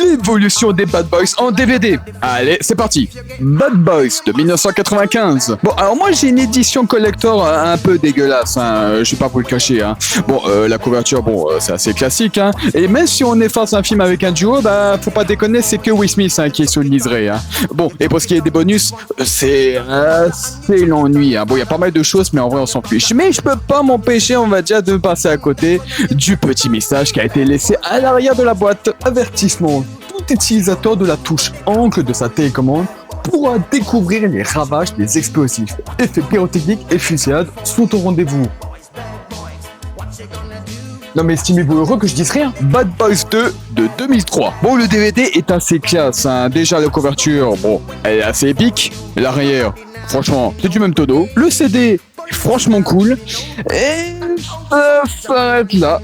l'évolution des Bad Boys en DVD. Allez, c'est parti. Bad Boys de 1995. Bon, alors moi j'ai une édition collector un peu dégueulasse, hein, je vais pas vous le cacher. Hein. Bon, la couverture, bon, c'est assez classique. Hein. Et même si on efface un film avec un duo, bah faut pas déconner, c'est que Will Smith qui est sur le liseré. Hein. Bon, et pour ce qui est des bonus, c'est l'ennui. Hein. Bon, il y a pas mal de choses, mais en vrai on s'en fiche. Mais je peux pas m'empêcher, on va dire, de passer à côté du petit message qui a été laissé à l'arrière de la boîte. Avertissement. Tout utilisateur de la touche angle de sa télécommande pourra découvrir les ravages des explosifs. Effets pyrotechniques et fusillades sont au rendez-vous. Non mais estimez-vous heureux que je dise rien. Bad Boys 2 de 2003. Bon, le DVD est assez classe. Hein. Déjà, la couverture, bon, elle est assez épique. L'arrière, franchement, c'est du même tonneau. Le CD, franchement cool. Et ça s'arrête là.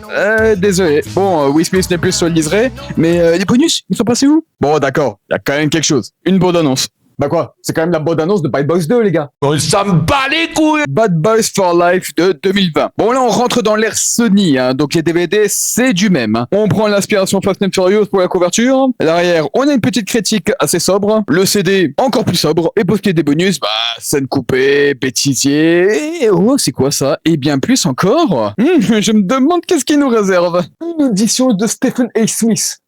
Désolé. Bon, Will Smith n'est plus sur le liseré, mais les bonus, ils sont passés où? Bon, d'accord, il y a quand même quelque chose. Une bonne annonce. Bah quoi? C'est quand même la bonne annonce de Bad Boys 2, les gars. Oh, ça me bat les couilles. Bad Boys for Life de 2020. Bon, là, on rentre dans l'ère Sony, hein, donc les DVD, c'est du même. Hein. On prend l'inspiration Fast and Furious pour la couverture. À l'arrière, on a une petite critique assez sobre. Le CD, encore plus sobre. Et pour ce qui est des bonus, bah, scène coupée, bêtisier. Et oh, c'est quoi ça? Et bien plus encore. Je me demande qu'est-ce qu'il nous réserve. Une édition de Stephen A. Smith.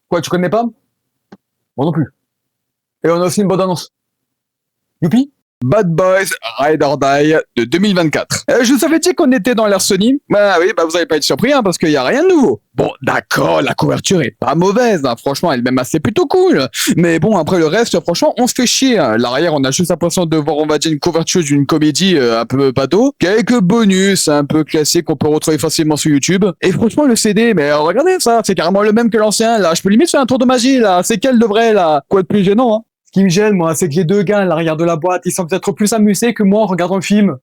Quoi, tu connais pas? Moi non plus. Et on a aussi une bonne annonce. Youpi. Bad Boys Ride or Die de 2024. Je vous avais dit qu'on était dans l'ère Sony. Bah oui, bah vous allez pas être surpris hein, parce qu'il y a rien de nouveau. Bon, d'accord, la couverture est pas mauvaise. Hein, franchement, elle est même assez plutôt cool. Mais bon, après le reste, franchement, on se fait chier. Hein. L'arrière, on a juste l'impression de voir, on va dire, une couverture d'une comédie un peu bateau. Quelques bonus un peu classiques qu'on peut retrouver facilement sur YouTube. Et franchement, le CD, mais regardez ça, c'est carrément le même que l'ancien. Là, je peux limite faire un tour de magie. Là, c'est quel de vrai là? Quoi de plus gênant? Hein. Ce qui me gêne, moi, c'est que les deux gars à l'arrière de la boîte, ils semblent être plus amusés que moi en regardant le film.